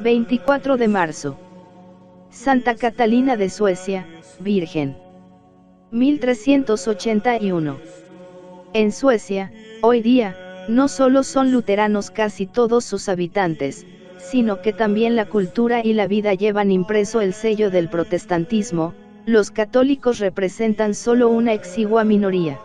24 de marzo. Santa Catalina de Suecia, Virgen. 1381. En Suecia, hoy día, no solo son luteranos casi todos sus habitantes, sino que también la cultura y la vida llevan impreso el sello del protestantismo. Los católicos representan solo una exigua minoría.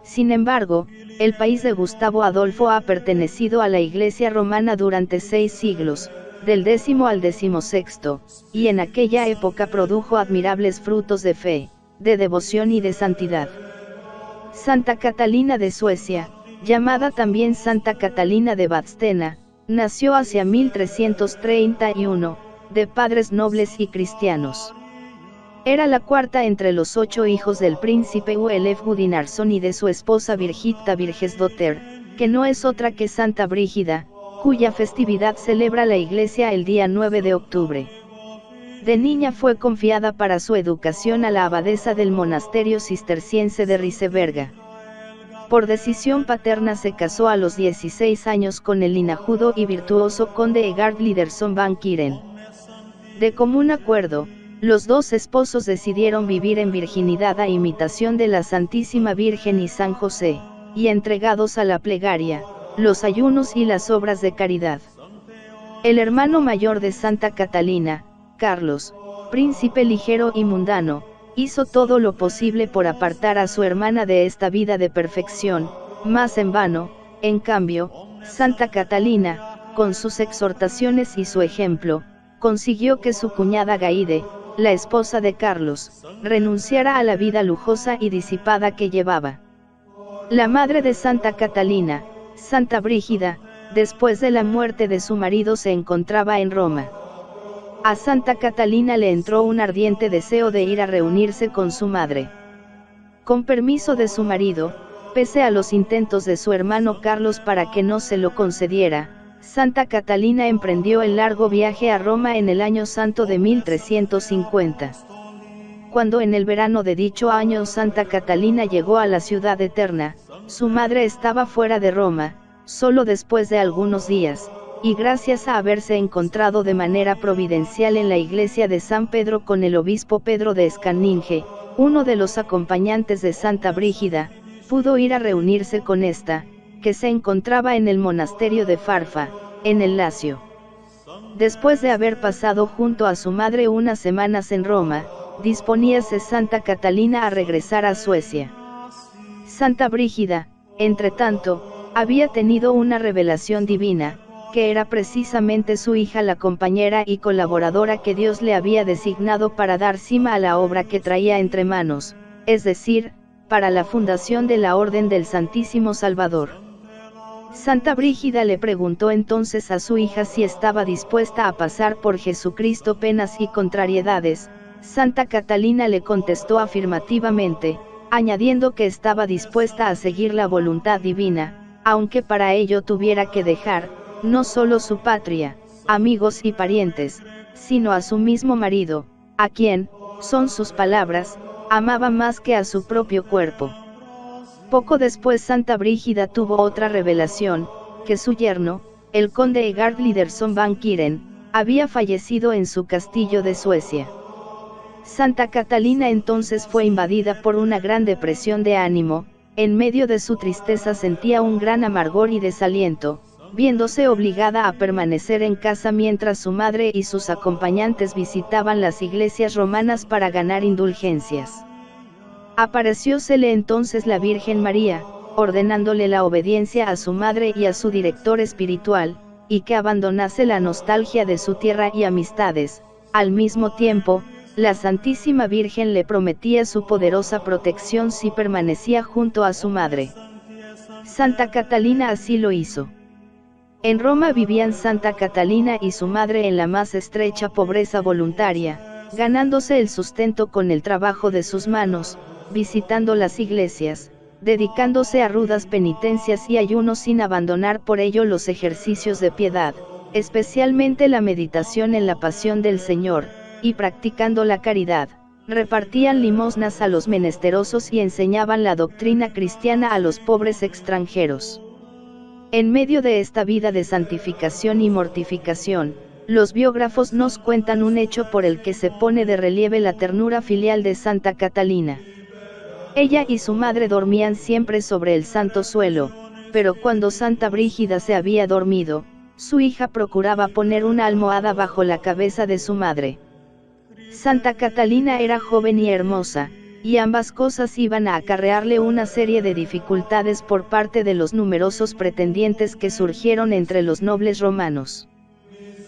Sin embargo, el país de Gustavo Adolfo ha pertenecido a la Iglesia romana durante 6 siglos, del X al XVI, y en aquella época produjo admirables frutos de fe, de devoción y de santidad. Santa Catalina de Suecia, llamada también Santa Catalina de Vadstena, nació hacia 1331, de padres nobles y cristianos. Era la cuarta entre los 8 hijos del príncipe Olaf Gudinarsson y de su esposa Birgitta Birgesdotter, que no es otra que Santa Brígida, cuya festividad celebra la Iglesia el día 9 de octubre. De niña fue confiada para su educación a la abadesa del monasterio cisterciense de Riseberga. Por decisión paterna se casó a los 16 años con el linajudo y virtuoso conde Egard Lydersson van Kieren. De común acuerdo, los dos esposos decidieron vivir en virginidad a imitación de la Santísima Virgen y San José, y entregados a la plegaria, los ayunos y las obras de caridad. El hermano mayor de Santa Catalina, Carlos, príncipe ligero y mundano, hizo todo lo posible por apartar a su hermana de esta vida de perfección, mas en vano. En cambio, Santa Catalina, con sus exhortaciones y su ejemplo, consiguió que su cuñada Gaide, la esposa de Carlos, renunciara a la vida lujosa y disipada que llevaba. La madre de Santa Catalina, Santa Brígida, después de la muerte de su marido se encontraba en Roma. A Santa Catalina le entró un ardiente deseo de ir a reunirse con su madre. Con permiso de su marido, pese a los intentos de su hermano Carlos para que no se lo concediera, Santa Catalina emprendió el largo viaje a Roma en el año santo de 1350. Cuando en el verano de dicho año Santa Catalina llegó a la ciudad eterna, su madre estaba fuera de Roma, solo después de algunos días, y gracias a haberse encontrado de manera providencial en la iglesia de San Pedro con el obispo Pedro de Scanninge, uno de los acompañantes de Santa Brígida, pudo ir a reunirse con esta, que se encontraba en el monasterio de Farfa, en el Lacio. Después de haber pasado junto a su madre unas semanas en Roma, disponíase Santa Catalina a regresar a Suecia. Santa Brígida, entretanto, había tenido una revelación divina, que era precisamente su hija la compañera y colaboradora que Dios le había designado para dar cima a la obra que traía entre manos, es decir, para la fundación de la Orden del Santísimo Salvador. Santa Brígida le preguntó entonces a su hija si estaba dispuesta a pasar por Jesucristo penas y contrariedades. Santa Catalina le contestó afirmativamente, añadiendo que estaba dispuesta a seguir la voluntad divina, aunque para ello tuviera que dejar, no solo su patria, amigos y parientes, sino a su mismo marido, a quien, son sus palabras, amaba más que a su propio cuerpo. Poco después Santa Brígida tuvo otra revelación, que su yerno, el conde Egard Lydersson van Kieren, había fallecido en su castillo de Suecia. Santa Catalina entonces fue invadida por una gran depresión de ánimo, en medio de su tristeza sentía un gran amargor y desaliento, viéndose obligada a permanecer en casa mientras su madre y sus acompañantes visitaban las iglesias romanas para ganar indulgencias. Apareciósele entonces la Virgen María, ordenándole la obediencia a su madre y a su director espiritual, y que abandonase la nostalgia de su tierra y amistades. Al mismo tiempo, la Santísima Virgen le prometía su poderosa protección si permanecía junto a su madre. Santa Catalina así lo hizo. En Roma vivían Santa Catalina y su madre en la más estrecha pobreza voluntaria, ganándose el sustento con el trabajo de sus manos, visitando las iglesias, dedicándose a rudas penitencias y ayunos sin abandonar por ello los ejercicios de piedad, especialmente la meditación en la pasión del Señor, y practicando la caridad, repartían limosnas a los menesterosos y enseñaban la doctrina cristiana a los pobres extranjeros. En medio de esta vida de santificación y mortificación, Los biógrafos nos cuentan un hecho por el que se pone de relieve la ternura filial de Santa Catalina. Ella y su madre dormían siempre sobre el santo suelo, pero cuando Santa Brígida se había dormido, su hija procuraba poner una almohada bajo la cabeza de su madre. Santa Catalina era joven y hermosa, y ambas cosas iban a acarrearle una serie de dificultades por parte de los numerosos pretendientes que surgieron entre los nobles romanos.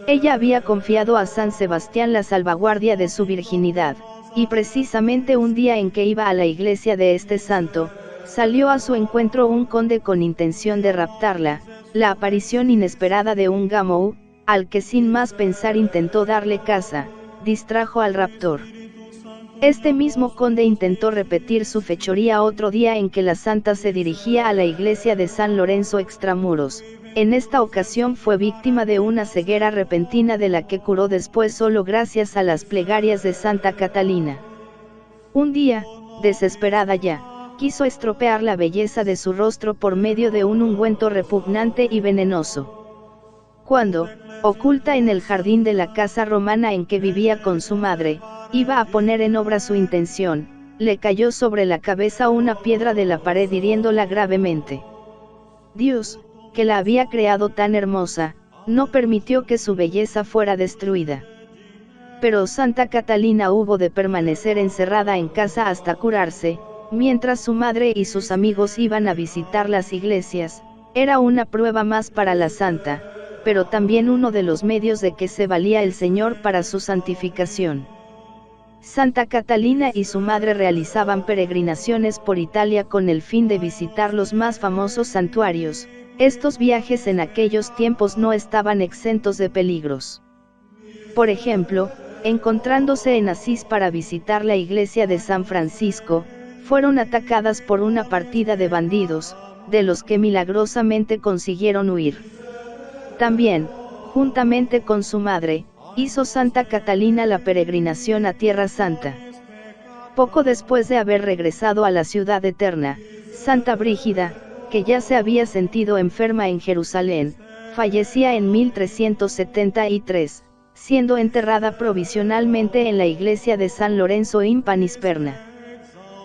Ella había confiado a San Sebastián la salvaguardia de su virginidad, y precisamente un día en que iba a la iglesia de este santo, salió a su encuentro un conde con intención de raptarla. La aparición inesperada de un gamou, al que sin más pensar intentó darle caza, distrajo al raptor. Este mismo conde intentó repetir su fechoría otro día en que la santa se dirigía a la iglesia de San Lorenzo extramuros. En esta ocasión fue víctima de una ceguera repentina de la que curó después solo gracias a las plegarias de Santa Catalina. Un día, desesperada ya, quiso estropear la belleza de su rostro por medio de un ungüento repugnante y venenoso. Cuando, oculta en el jardín de la casa romana en que vivía con su madre, iba a poner en obra su intención, le cayó sobre la cabeza una piedra de la pared hiriéndola gravemente. Dios, que la había creado tan hermosa, no permitió que su belleza fuera destruida. Pero Santa Catalina hubo de permanecer encerrada en casa hasta curarse, mientras su madre y sus amigos iban a visitar las iglesias. Era una prueba más para la santa, pero también uno de los medios de que se valía el Señor para su santificación. Santa Catalina y su madre realizaban peregrinaciones por Italia con el fin de visitar los más famosos santuarios. Estos viajes en aquellos tiempos no estaban exentos de peligros. Por ejemplo, encontrándose en Asís para visitar la iglesia de San Francisco, fueron atacadas por una partida de bandidos, de los que milagrosamente consiguieron huir. También, juntamente con su madre, hizo Santa Catalina la peregrinación a Tierra Santa. Poco después de haber regresado a la ciudad eterna, Santa Brígida, que ya se había sentido enferma en Jerusalén, fallecía en 1373, siendo enterrada provisionalmente en la iglesia de San Lorenzo in Panisperna.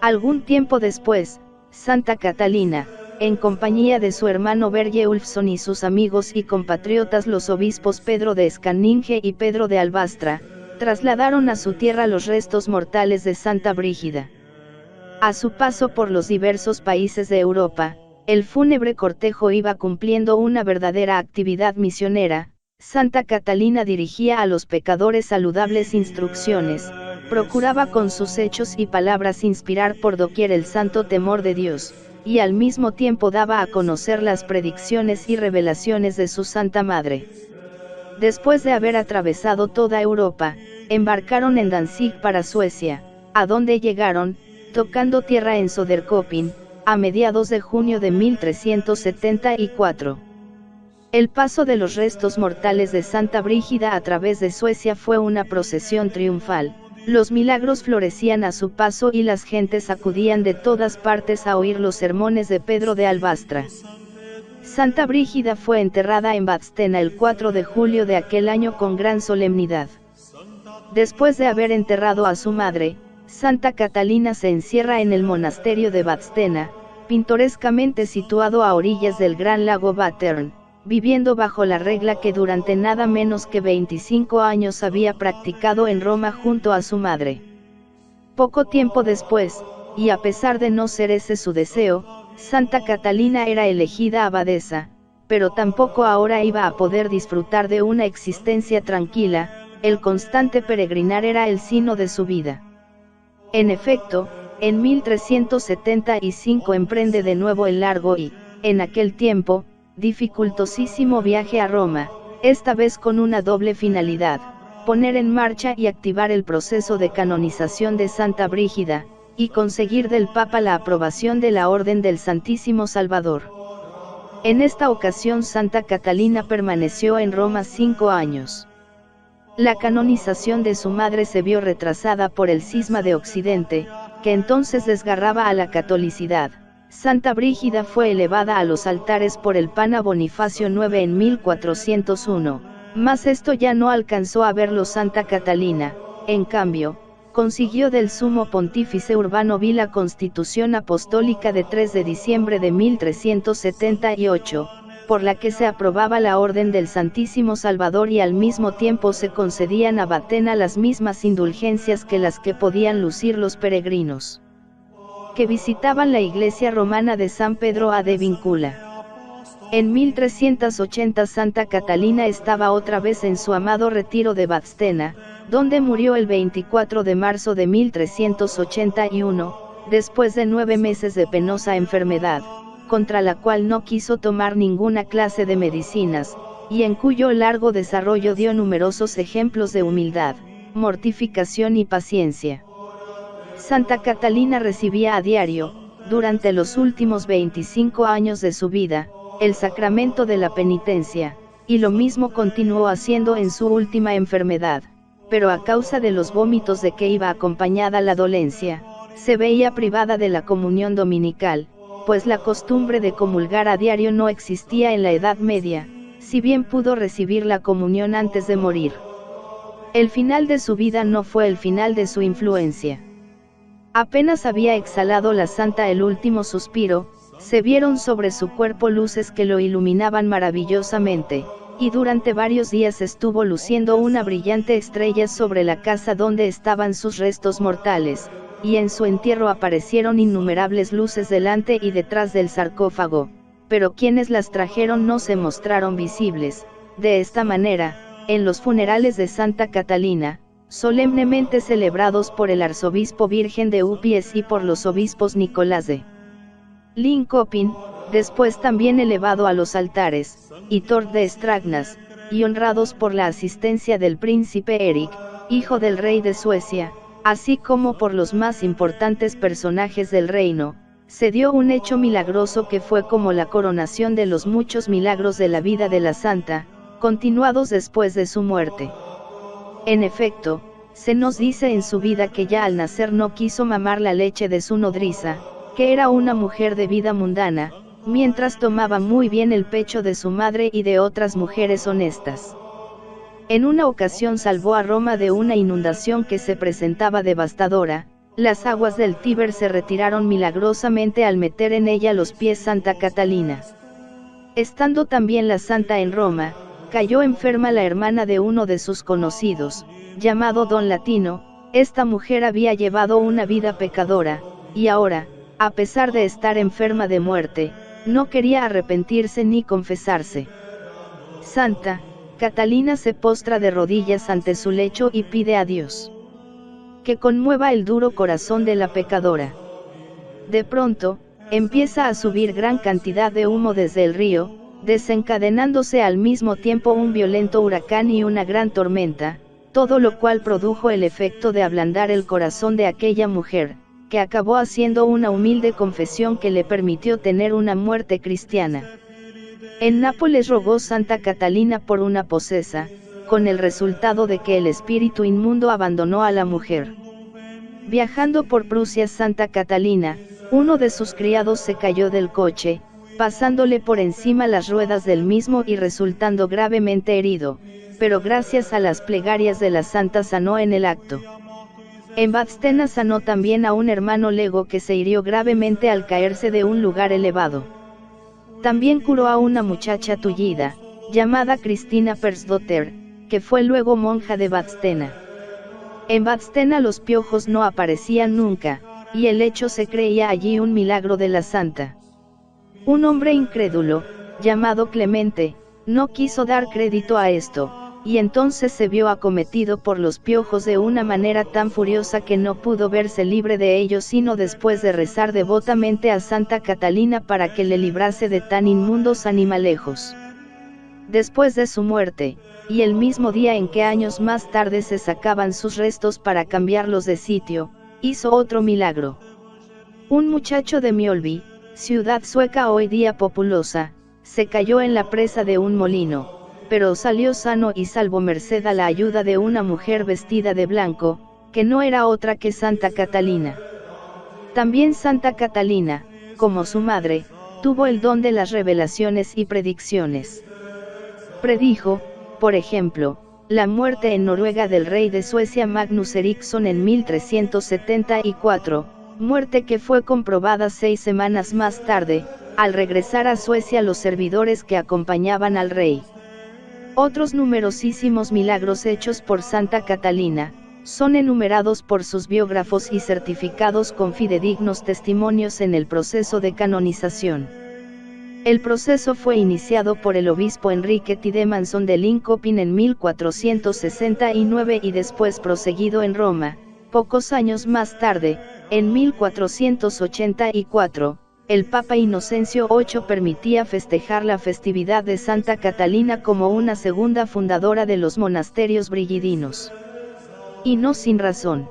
Algún tiempo después, Santa Catalina, en compañía de su hermano Berge Ulfson y sus amigos y compatriotas los obispos Pedro de Scaninge y Pedro de Albastra, trasladaron a su tierra los restos mortales de Santa Brígida. A su paso por los diversos países de Europa, el fúnebre cortejo iba cumpliendo una verdadera actividad misionera. Santa Catalina dirigía a los pecadores saludables instrucciones, procuraba con sus hechos y palabras inspirar por doquier el santo temor de Dios, y al mismo tiempo daba a conocer las predicciones y revelaciones de su Santa Madre. Después de haber atravesado toda Europa, embarcaron en Danzig para Suecia, a donde llegaron, tocando tierra en Söderköping, a mediados de junio de 1374. El paso de los restos mortales de Santa Brígida a través de Suecia fue una procesión triunfal. Los milagros florecían a su paso y las gentes acudían de todas partes a oír los sermones de Pedro de Albastra. Santa Brígida fue enterrada en Vadstena el 4 de julio de aquel año con gran solemnidad. Después de haber enterrado a su madre, Santa Catalina se encierra en el monasterio de Vadstena, pintorescamente situado a orillas del gran lago Vättern, viviendo bajo la regla que durante nada menos que 25 años había practicado en Roma junto a su madre. Poco tiempo después, y a pesar de no ser ese su deseo, Santa Catalina era elegida abadesa, pero tampoco ahora iba a poder disfrutar de una existencia tranquila. El constante peregrinar era el sino de su vida. En efecto, en 1375 emprende de nuevo el largo y, en aquel tiempo, dificultosísimo viaje a Roma, esta vez con una doble finalidad: poner en marcha y activar el proceso de canonización de Santa Brígida, y conseguir del Papa la aprobación de la Orden del Santísimo Salvador. En esta ocasión Santa Catalina permaneció en Roma 5 años. La canonización de su madre se vio retrasada por el cisma de Occidente, que entonces desgarraba a la catolicidad. Santa Brígida fue elevada a los altares por el Papa Bonifacio IX en 1401, Mas esto ya no alcanzó a verlo Santa Catalina. En cambio, consiguió del sumo pontífice Urbano V la Constitución Apostólica de 3 de diciembre de 1378, por la que se aprobaba la Orden del Santísimo Salvador y al mismo tiempo se concedían a Battena las mismas indulgencias que las que podían lucir los peregrinos que visitaban la iglesia romana de San Pedro ad Vincula. En 1380 Santa Catalina estaba otra vez en su amado retiro de Battena, donde murió el 24 de marzo de 1381, después de 9 meses de penosa enfermedad, contra la cual no quiso tomar ninguna clase de medicinas, y en cuyo largo desarrollo dio numerosos ejemplos de humildad, mortificación y paciencia. Santa Catalina recibía a diario, durante los últimos 25 años de su vida, el sacramento de la penitencia, y lo mismo continuó haciendo en su última enfermedad, pero a causa de los vómitos de que iba acompañada la dolencia, se veía privada de la comunión dominical, pues la costumbre de comulgar a diario no existía en la Edad Media, si bien pudo recibir la comunión antes de morir. El final de su vida no fue el final de su influencia. Apenas había exhalado la santa el último suspiro, se vieron sobre su cuerpo luces que lo iluminaban maravillosamente, y durante varios días estuvo luciendo una brillante estrella sobre la casa donde estaban sus restos mortales, y en su entierro aparecieron innumerables luces delante y detrás del sarcófago, pero quienes las trajeron no se mostraron visibles. De esta manera, en los funerales de Santa Catalina, solemnemente celebrados por el arzobispo Virgen de Upies y por los obispos Nicolás de Lincopin, después también elevado a los altares, y Thord de Stragnas, y honrados por la asistencia del príncipe Erik, hijo del rey de Suecia, así como por los más importantes personajes del reino, se dio un hecho milagroso que fue como la coronación de los muchos milagros de la vida de la santa, continuados después de su muerte. En efecto, se nos dice en su vida que ya al nacer no quiso mamar la leche de su nodriza, que era una mujer de vida mundana, mientras tomaba muy bien el pecho de su madre y de otras mujeres honestas. En una ocasión salvó a Roma de una inundación que se presentaba devastadora. Las aguas del Tíber se retiraron milagrosamente al meter en ella los pies Santa Catalina. Estando también la santa en Roma, cayó enferma la hermana de uno de sus conocidos, llamado Don Latino. Esta mujer había llevado una vida pecadora, y ahora, a pesar de estar enferma de muerte, no quería arrepentirse ni confesarse. Santa Catalina se postra de rodillas ante su lecho y pide a Dios que conmueva el duro corazón de la pecadora. De pronto, empieza a subir gran cantidad de humo desde el río, desencadenándose al mismo tiempo un violento huracán y una gran tormenta, todo lo cual produjo el efecto de ablandar el corazón de aquella mujer, que acabó haciendo una humilde confesión que le permitió tener una muerte cristiana. En Nápoles rogó Santa Catalina por una posesa, con el resultado de que el espíritu inmundo abandonó a la mujer. Viajando por Prusia Santa Catalina, uno de sus criados se cayó del coche, pasándole por encima las ruedas del mismo y resultando gravemente herido, pero gracias a las plegarias de la santa sanó en el acto. En Battena sanó también a un hermano lego que se hirió gravemente al caerse de un lugar elevado. También curó a una muchacha tullida, llamada Cristina Persdotter, que fue luego monja de Battena. En Battena los piojos no aparecían nunca, y el hecho se creía allí un milagro de la santa. Un hombre incrédulo, llamado Clemente, no quiso dar crédito a esto, y entonces se vio acometido por los piojos de una manera tan furiosa que no pudo verse libre de ellos sino después de rezar devotamente a Santa Catalina para que le librase de tan inmundos animalejos. Después de su muerte, y el mismo día en que años más tarde se sacaban sus restos para cambiarlos de sitio, hizo otro milagro. Un muchacho de Mjölby, ciudad sueca hoy día populosa, se cayó en la presa de un molino, pero salió sano y salvo merced a la ayuda de una mujer vestida de blanco, que no era otra que Santa Catalina. También Santa Catalina, como su madre, tuvo el don de las revelaciones y predicciones. Predijo, por ejemplo, la muerte en Noruega del rey de Suecia Magnus Eriksson en 1374, muerte que fue comprobada 6 semanas más tarde, al regresar a Suecia los servidores que acompañaban al rey. Otros numerosísimos milagros hechos por Santa Catalina, son enumerados por sus biógrafos y certificados con fidedignos testimonios en el proceso de canonización. El proceso fue iniciado por el obispo Enrique Tidemanson de Linköping en 1469 y después proseguido en Roma, pocos años más tarde, en 1484, el Papa Inocencio VIII permitía festejar la festividad de Santa Catalina como una segunda fundadora de los monasterios brigidinos. Y no sin razón.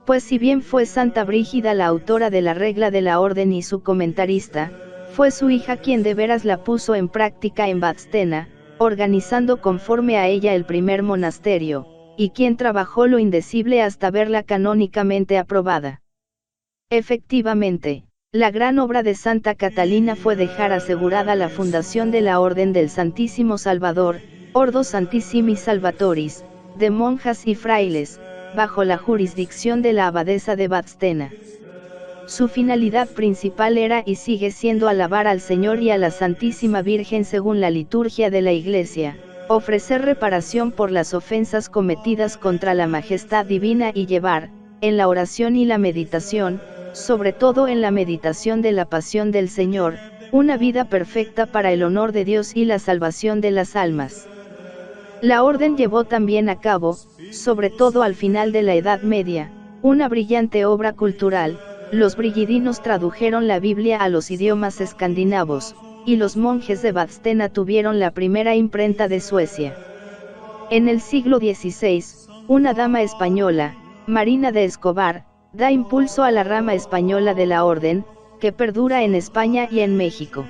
Pues si bien fue Santa Brígida la autora de la regla de la orden y su comentarista, fue su hija quien de veras la puso en práctica en Vadstena, organizando conforme a ella el primer monasterio, y quien trabajó lo indecible hasta verla canónicamente aprobada. Efectivamente, la gran obra de Santa Catalina fue dejar asegurada la fundación de la Orden del Santísimo Salvador, Ordo Santissimi Salvatoris, de monjas y frailes, bajo la jurisdicción de la abadesa de Vadstena. Su finalidad principal era y sigue siendo alabar al Señor y a la Santísima Virgen según la liturgia de la Iglesia, ofrecer reparación por las ofensas cometidas contra la majestad divina y llevar, en la oración y la meditación, sobre todo en la meditación de la pasión del Señor, una vida perfecta para el honor de Dios y la salvación de las almas. La orden llevó también a cabo, sobre todo al final de la Edad Media, una brillante obra cultural. Los brigidinos tradujeron la Biblia a los idiomas escandinavos, y los monjes de Vadstena tuvieron la primera imprenta de Suecia. En el siglo XVI, una dama española, Marina de Escobar, da impulso a la rama española de la orden, que perdura en España y en México.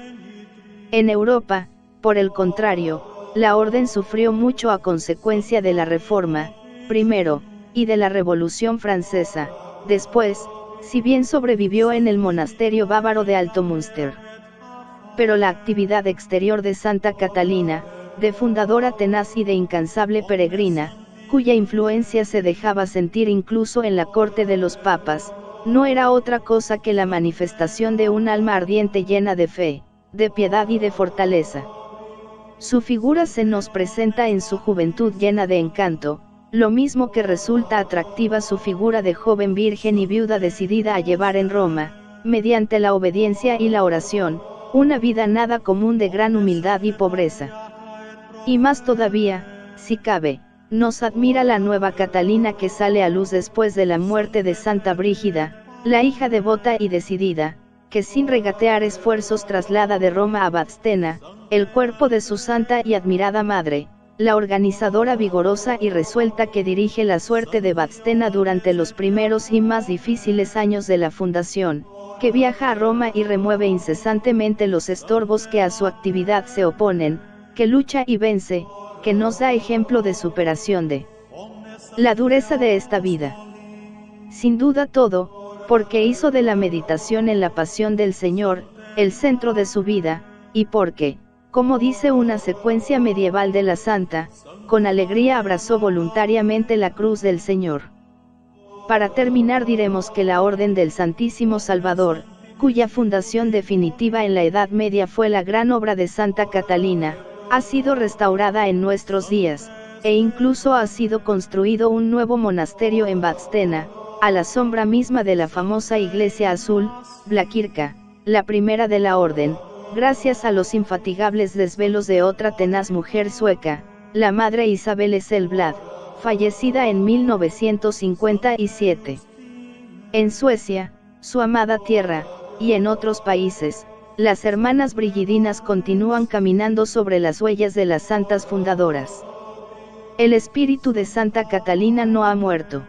En Europa, por el contrario, la orden sufrió mucho a consecuencia de la Reforma, primero, y de la Revolución Francesa, después, si bien sobrevivió en el monasterio bávaro de Alto Münster. Pero la actividad exterior de Santa Catalina, de fundadora tenaz y de incansable peregrina, cuya influencia se dejaba sentir incluso en la corte de los papas, no era otra cosa que la manifestación de un alma ardiente llena de fe, de piedad y de fortaleza. Su figura se nos presenta en su juventud llena de encanto, lo mismo que resulta atractiva su figura de joven virgen y viuda decidida a llevar en Roma, mediante la obediencia y la oración, una vida nada común de gran humildad y pobreza. Y más todavía, si cabe, nos admira la nueva Catalina que sale a luz después de la muerte de Santa Brígida, la hija devota y decidida, que sin regatear esfuerzos traslada de Roma a Vadstena, el cuerpo de su santa y admirada madre, la organizadora vigorosa y resuelta que dirige la suerte de Vadstena durante los primeros y más difíciles años de la fundación, que viaja a Roma y remueve incesantemente los estorbos que a su actividad se oponen, que lucha y vence, que nos da ejemplo de superación de la dureza de esta vida. Sin duda todo, porque hizo de la meditación en la pasión del Señor, el centro de su vida, y porque, como dice una secuencia medieval de la santa, con alegría abrazó voluntariamente la cruz del Señor. Para terminar diremos que la Orden del Santísimo Salvador, cuya fundación definitiva en la Edad Media fue la gran obra de Santa Catalina, ha sido restaurada en nuestros días, e incluso ha sido construido un nuevo monasterio en Vadstena, a la sombra misma de la famosa Iglesia Azul, Blakirka, la primera de la Orden, gracias a los infatigables desvelos de otra tenaz mujer sueca, la Madre Isabel Eselblad, fallecida en 1957. En Suecia, su amada tierra, y en otros países, las hermanas brigidinas continúan caminando sobre las huellas de las santas fundadoras. El espíritu de Santa Catalina no ha muerto.